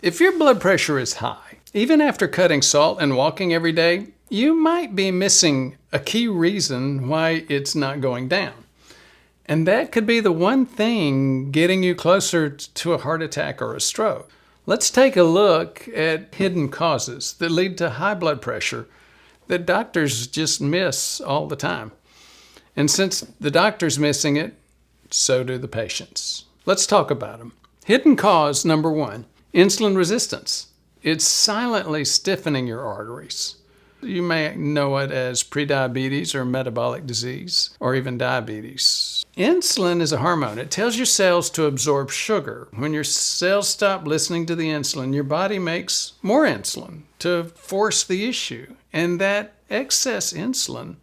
If your blood pressure is high, even after cutting salt and walking every day, you might be missing a key reason why it's not going down. And that could be the one thing getting you closer to a heart attack or a stroke. Let's take a look at hidden causes that lead to high blood pressure that doctors just miss all the time. And since the doctor's missing it, so do the patients. Let's talk about them. Hidden cause number 1, insulin resistance. It's silently stiffening your arteries. You may know it as prediabetes or metabolic disease, or even diabetes. Insulin is a hormone. It tells your cells to absorb sugar. When your cells stop listening to the insulin, your body makes more insulin to force the issue. And that excess insulin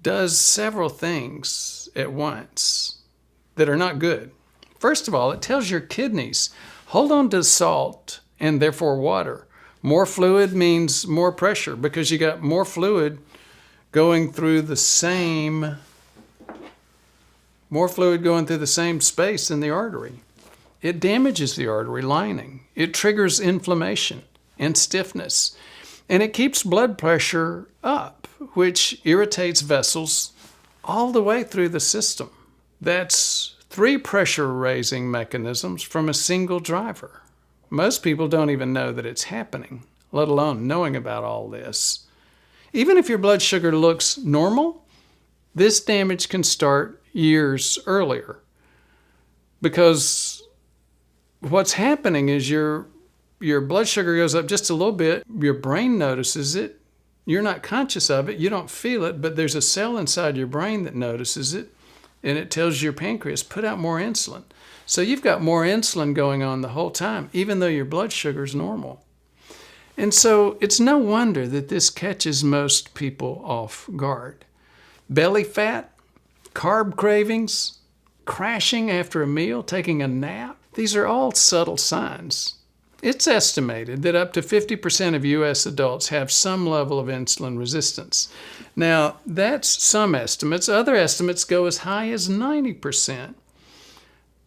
does several things at once that are not good. First of all, it tells your kidneys, hold on to salt and therefore water. More fluid means more pressure because you got more fluid going through the same space in the artery. It damages the artery lining. It triggers inflammation and stiffness. And it keeps blood pressure up, which irritates vessels all the way through the system. That's 3 pressure-raising mechanisms from a single driver. Most people don't even know that it's happening, let alone knowing about all this. Even if your blood sugar looks normal, this damage can start years earlier. Because what's happening is your blood sugar goes up just a little bit, your brain notices it, you're not conscious of it, you don't feel it, but there's a cell inside your brain that notices it, and it tells your pancreas, put out more insulin. So you've got more insulin going on the whole time, even though your blood sugar is normal. And so it's no wonder that this catches most people off guard. Belly fat, carb cravings, crashing after a meal, taking a nap, these are all subtle signs. It's estimated that up to 50% of U.S. adults have some level of insulin resistance. Now, that's some estimates. Other estimates go as high as 90%.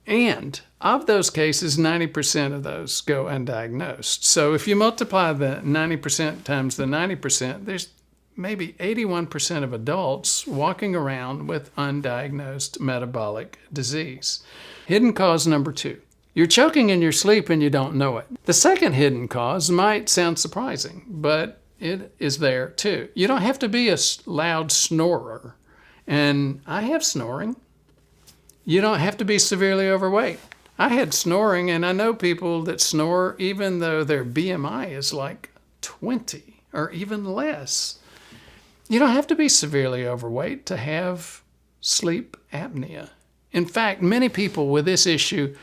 And of those cases, 90% of those go undiagnosed. So if you multiply the 90% times the 90%, there's maybe 81% of adults walking around with undiagnosed metabolic disease. Hidden cause number 2. You're choking in your sleep and you don't know it. The second hidden cause might sound surprising, but it is there too. You don't have to be a loud snorer. And I have snoring. You don't have to be severely overweight. I had snoring, and I know people that snore even though their BMI is like 20 or even less. You don't have to be severely overweight to have sleep apnea. In fact, many people with this issue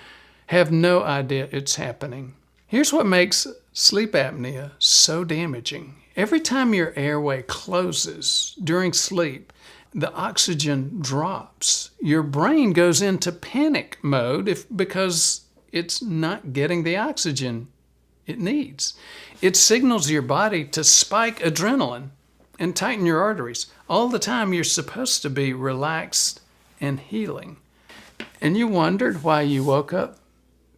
have no idea it's happening. Here's what makes sleep apnea so damaging. Every time your airway closes during sleep, the oxygen drops. Your brain goes into panic mode because it's not getting the oxygen it needs. It signals your body to spike adrenaline and tighten your arteries. All the time you're supposed to be relaxed and healing. And you wondered why you woke up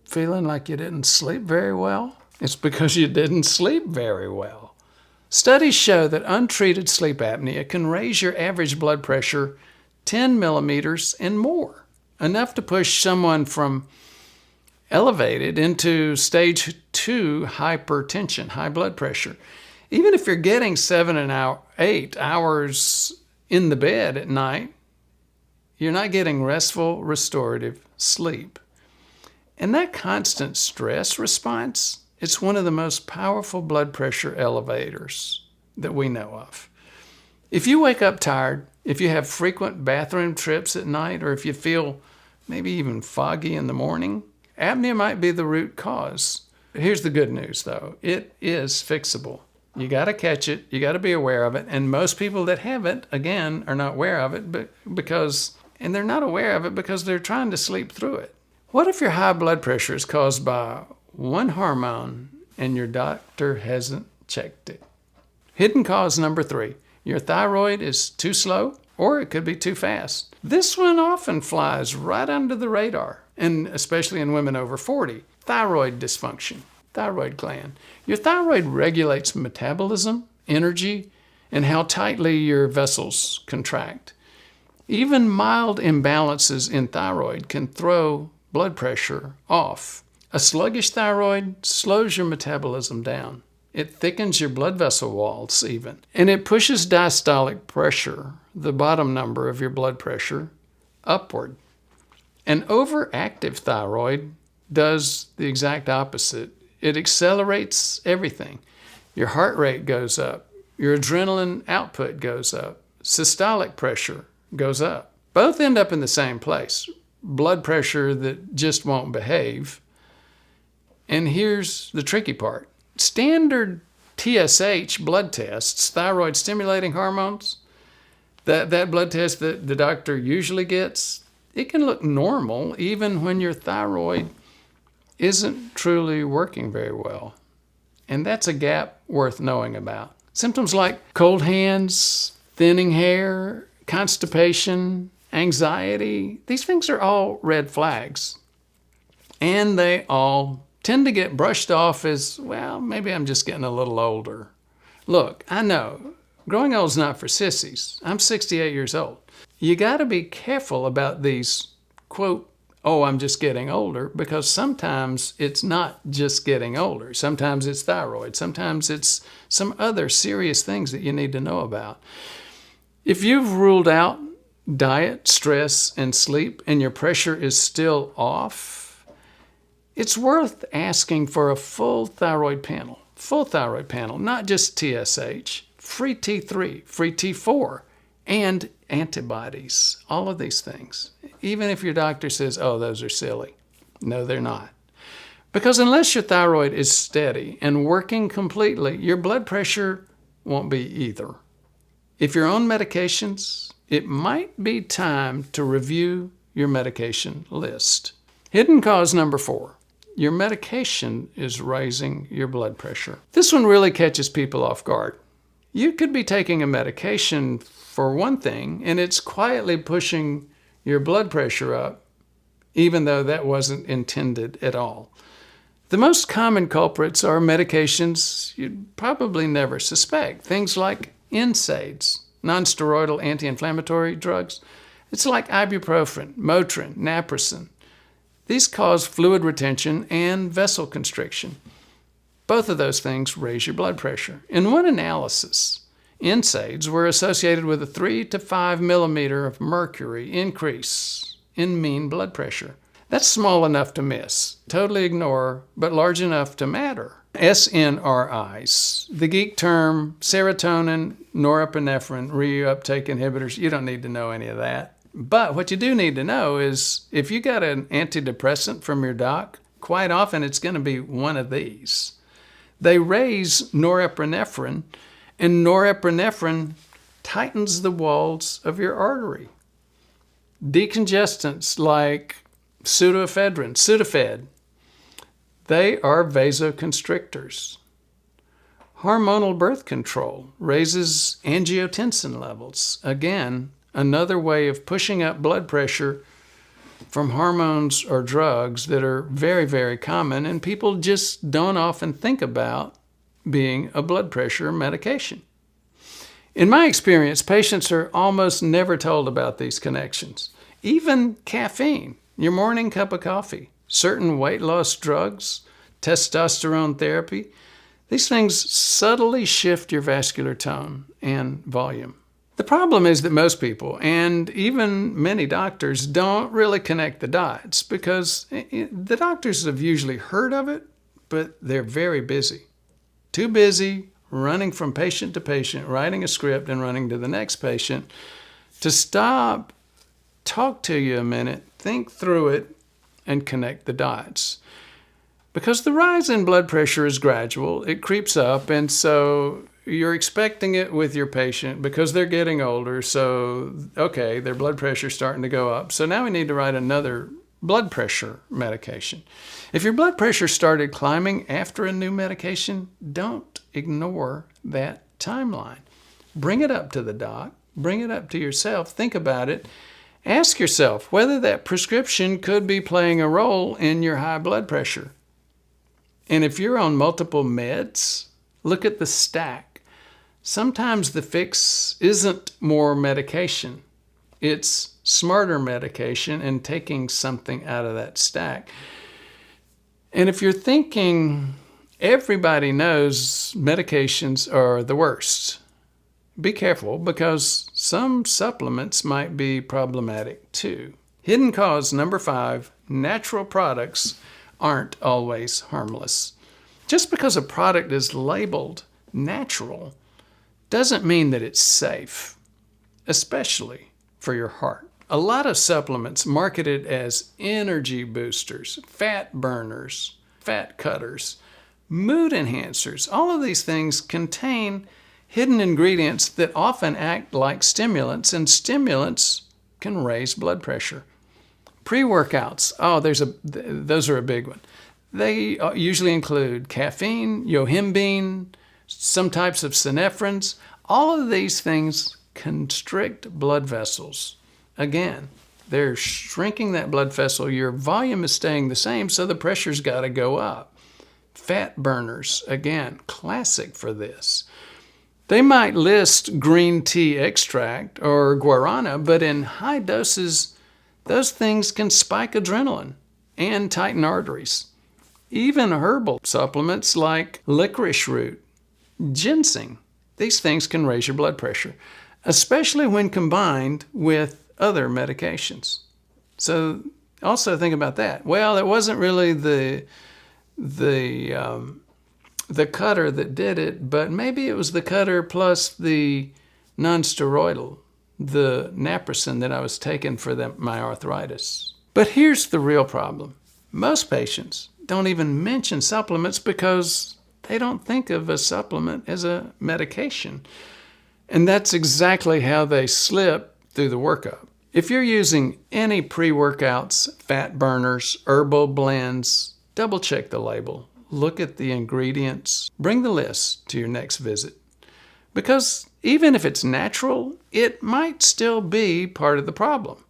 feeling like you didn't sleep very well? It's because you didn't sleep very well. Studies show that untreated sleep apnea can raise your average blood pressure 10 millimeters and more, enough to push someone from elevated into stage 2 hypertension, high blood pressure. Even if you're getting 7 and 8 hours in the bed at night, you're not getting restful, restorative sleep. And that constant stress response, it's one of the most powerful blood pressure elevators that we know of. If you wake up tired, if you have frequent bathroom trips at night, or if you feel maybe even foggy in the morning, apnea might be the root cause. Here's the good news, though. It is fixable. You got to catch it. You got to be aware of it. And most people that have it, again, are not aware of it because they're not aware of it because they're trying to sleep through it. What if your high blood pressure is caused by one hormone and your doctor hasn't checked it? Hidden cause number 3. Your thyroid is too slow, or it could be too fast. This one often flies right under the radar, and especially in women over 40. Thyroid dysfunction. thyroid gland. Your thyroid regulates metabolism, energy, and how tightly your vessels contract. Even mild imbalances in thyroid can throw blood pressure off. A sluggish thyroid slows your metabolism down. It thickens your blood vessel walls even. And it pushes diastolic pressure, the bottom number of your blood pressure, upward. An overactive thyroid does the exact opposite. It accelerates everything. Your heart rate goes up. Your adrenaline output goes up. Systolic pressure goes up. Both end up in the same place. Blood pressure that just won't behave. And here's the tricky part. Standard TSH blood tests, thyroid stimulating hormones, that blood test that the doctor usually gets, it can look normal even when your thyroid isn't truly working very well. And that's a gap worth knowing about. Symptoms like cold hands, thinning hair, constipation, anxiety, these things are all red flags. And they all tend to get brushed off as, well, maybe I'm just getting a little older. Look, I know, growing old is not for sissies. I'm 68 years old. You got to be careful about these, quote, oh, I'm just getting older, because sometimes it's not just getting older. Sometimes it's thyroid. Sometimes it's some other serious things that you need to know about. If you've ruled out diet, stress, and sleep, and your pressure is still off, it's worth asking for a full thyroid panel, not just TSH, free T3, free T4, and antibodies, all of these things. Even if your doctor says, oh, those are silly. No, they're not. Because unless your thyroid is steady and working completely, your blood pressure won't be either. If you're on medications, it might be time to review your medication list. Hidden cause number 4. Your medication is raising your blood pressure. This one really catches people off guard. You could be taking a medication for one thing, and it's quietly pushing your blood pressure up, even though that wasn't intended at all. The most common culprits are medications you'd probably never suspect. Things like NSAIDs, non-steroidal anti-inflammatory drugs. It's like ibuprofen, Motrin, naproxen. These cause fluid retention and vessel constriction. Both of those things raise your blood pressure. In one analysis, NSAIDs were associated with a 3 to 5 millimeter of mercury increase in mean blood pressure. That's small enough to miss, totally ignore, but large enough to matter. SNRIs, the geek term serotonin, norepinephrine, reuptake inhibitors. You don't need to know any of that. But what you do need to know is if you got an antidepressant from your doc, quite often it's going to be one of these. They raise norepinephrine, and norepinephrine tightens the walls of your artery. Decongestants like pseudoephedrine, Sudafed, they are vasoconstrictors. Hormonal birth control raises angiotensin levels. Again, another way of pushing up blood pressure from hormones or drugs that are very, very common, and people just don't often think about being a blood pressure medication. In my experience, patients are almost never told about these connections. Even caffeine, your morning cup of coffee, certain weight loss drugs, testosterone therapy, these things subtly shift your vascular tone and volume. The problem is that most people, and even many doctors, don't really connect the dots because the doctors have usually heard of it, but they're very busy. Too busy running from patient to patient, writing a script and running to the next patient to stop, talk to you a minute, think through it, and connect the dots. Because the rise in blood pressure is gradual, it creeps up, and so you're expecting it with your patient because they're getting older, so, okay, their blood pressure's starting to go up. So now we need to write another blood pressure medication. If your blood pressure started climbing after a new medication, don't ignore that timeline. Bring it up to the doc, bring it up to yourself, think about it. Ask yourself whether that prescription could be playing a role in your high blood pressure. And if you're on multiple meds, look at the stack. Sometimes the fix isn't more medication. It's smarter medication and taking something out of that stack. And if you're thinking everybody knows medications are the worst, be careful because some supplements might be problematic too. Hidden cause number 5, natural products aren't always harmless. Just because a product is labeled natural doesn't mean that it's safe, especially for your heart. A lot of supplements marketed as energy boosters, fat burners, fat cutters, mood enhancers, all of these things contain hidden ingredients that often act like stimulants, and stimulants can raise blood pressure. Pre-workouts, those are a big one. They usually include caffeine, yohimbine, some types of synephrines. All of these things constrict blood vessels. Again, they're shrinking that blood vessel. Your volume is staying the same, so the pressure's got to go up. Fat burners, again, classic for this. They might list green tea extract or guarana, but in high doses, those things can spike adrenaline and tighten arteries. Even herbal supplements like licorice root, ginseng, these things can raise your blood pressure, especially when combined with other medications. So also think about that. Well, it wasn't really the cutter that did it, but maybe it was the cutter plus the non-steroidal, the naproxen that I was taking for my arthritis. But here's the real problem. Most patients don't even mention supplements because they don't think of a supplement as a medication. And that's exactly how they slip through the workup. If you're using any pre-workouts, fat burners, herbal blends, double check the label. Look at the ingredients. Bring the list to your next visit. Because even if it's natural, it might still be part of the problem.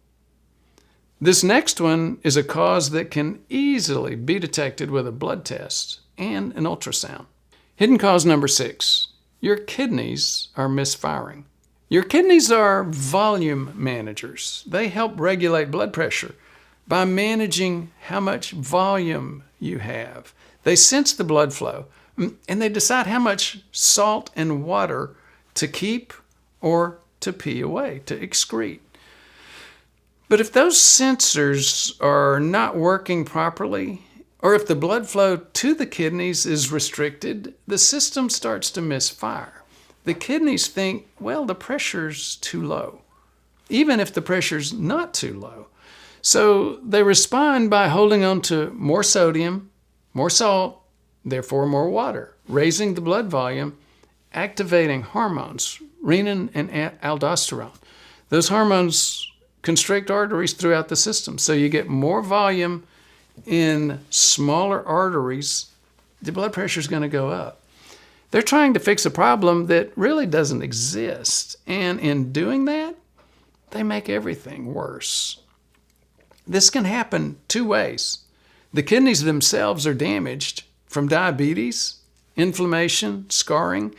This next one is a cause that can easily be detected with a blood test and an ultrasound. Hidden cause number 6, your kidneys are misfiring. Your kidneys are volume managers. They help regulate blood pressure by managing how much volume you have. They sense the blood flow and they decide how much salt and water to keep or to pee away, to excrete. But if those sensors are not working properly, or if the blood flow to the kidneys is restricted, the system starts to misfire. The kidneys think, well, the pressure's too low, even if the pressure's not too low. So they respond by holding on to more sodium, more salt, therefore more water, raising the blood volume, activating hormones, renin and aldosterone. Those hormones constrict arteries throughout the system. So you get more volume in smaller arteries, the blood pressure is going to go up. They're trying to fix a problem that really doesn't exist. And in doing that, they make everything worse. This can happen 2 ways. The kidneys themselves are damaged from diabetes, inflammation, scarring,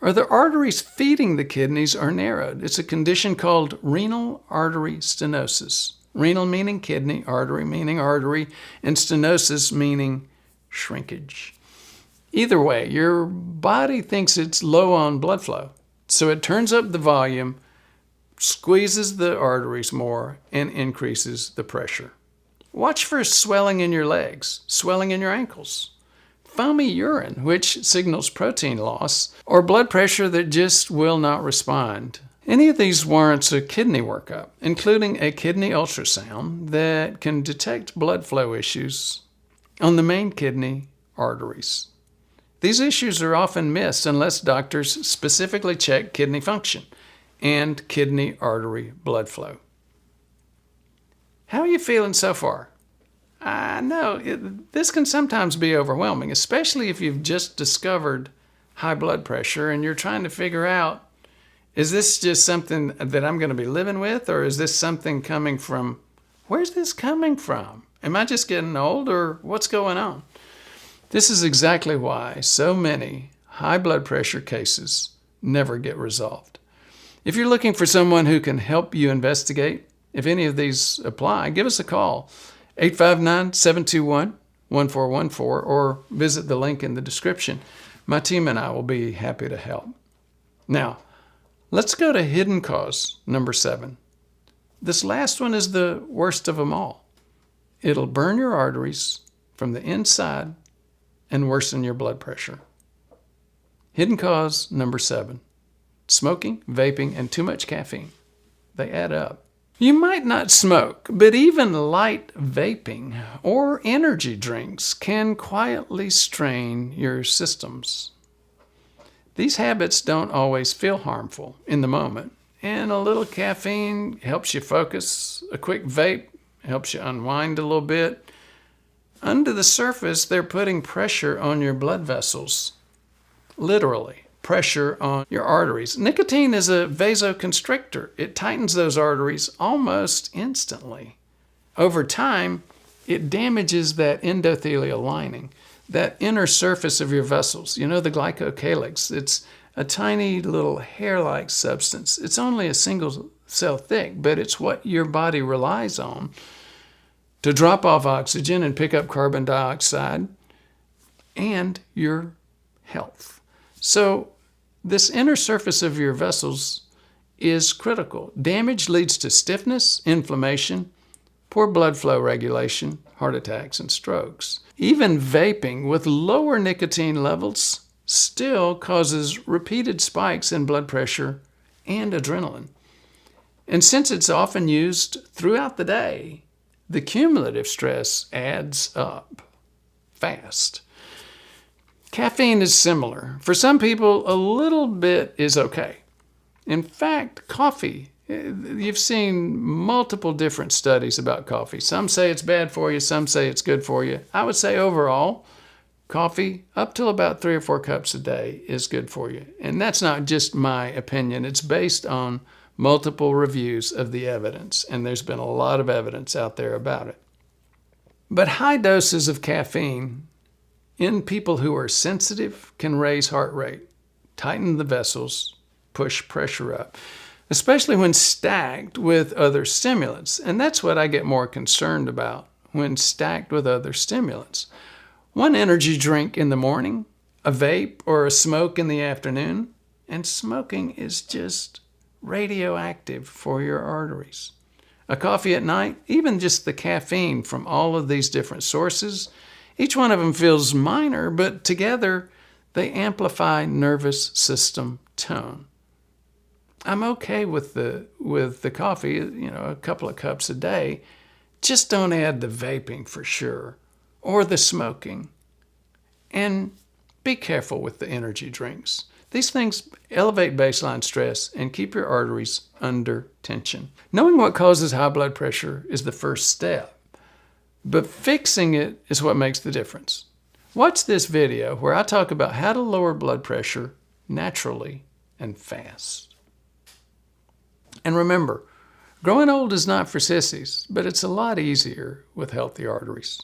or the arteries feeding the kidneys are narrowed. It's a condition called renal artery stenosis. Renal meaning kidney, artery meaning artery, and stenosis meaning shrinkage. Either way, your body thinks it's low on blood flow, so it turns up the volume, squeezes the arteries more, and increases the pressure. Watch for swelling in your legs, swelling in your ankles, foamy urine, which signals protein loss, or blood pressure that just will not respond. Any of these warrants a kidney workup, including a kidney ultrasound that can detect blood flow issues on the main kidney arteries. These issues are often missed unless doctors specifically check kidney function and kidney artery blood flow. How are you feeling so far? I know this can sometimes be overwhelming, especially if you've just discovered high blood pressure and you're trying to figure out, is this just something that I'm going to be living with, or is this something coming from, where's this coming from? Am I just getting old, or what's going on? This is exactly why so many high blood pressure cases never get resolved. If you're looking for someone who can help you investigate if any of these apply, give us a call, 859-721-1414, or visit the link in the description. My team and I will be happy to help. Now, let's go to hidden cause number 7. This last one is the worst of them all. It'll burn your arteries from the inside and worsen your blood pressure. Hidden cause number 7. Smoking, vaping, and too much caffeine. They add up. You might not smoke, but even light vaping or energy drinks can quietly strain your systems. These habits don't always feel harmful in the moment, and a little caffeine helps you focus. A quick vape helps you unwind a little bit. Under the surface, they're putting pressure on your blood vessels. Literally, pressure on your arteries. Nicotine is a vasoconstrictor. It tightens those arteries almost instantly. Over time, it damages that endothelial lining, that inner surface of your vessels. You know, the glycocalyx. It's a tiny little hair-like substance. It's only a single cell thick, but it's what your body relies on to drop off oxygen and pick up carbon dioxide and your health. So this inner surface of your vessels is critical. Damage leads to stiffness, inflammation, poor blood flow regulation, heart attacks, and strokes. Even vaping with lower nicotine levels still causes repeated spikes in blood pressure and adrenaline. And since it's often used throughout the day, the cumulative stress adds up fast. Caffeine is similar. For some people, a little bit is okay. In fact, coffee, you've seen multiple different studies about coffee. Some say it's bad for you, some say it's good for you. I would say overall, coffee up till about 3 or 4 cups a day is good for you. And that's not just my opinion. It's based on multiple reviews of the evidence, and there's been a lot of evidence out there about it. But high doses of caffeine in people who are sensitive can raise heart rate, tighten the vessels, push pressure up, especially when stacked with other stimulants. And that's what I get more concerned about when stacked with other stimulants. One energy drink in the morning, a vape or a smoke in the afternoon, and smoking is just radioactive for your arteries. A coffee at night, even just the caffeine from all of these different sources, each one of them feels minor, but together they amplify nervous system tone. I'm okay with the coffee, a couple of cups a day. Just don't add the vaping for sure, or the smoking. And be careful with the energy drinks. These things elevate baseline stress and keep your arteries under tension. Knowing what causes high blood pressure is the first step, but fixing it is what makes the difference. Watch this video where I talk about how to lower blood pressure naturally and fast. And remember, growing old is not for sissies, but it's a lot easier with healthy arteries.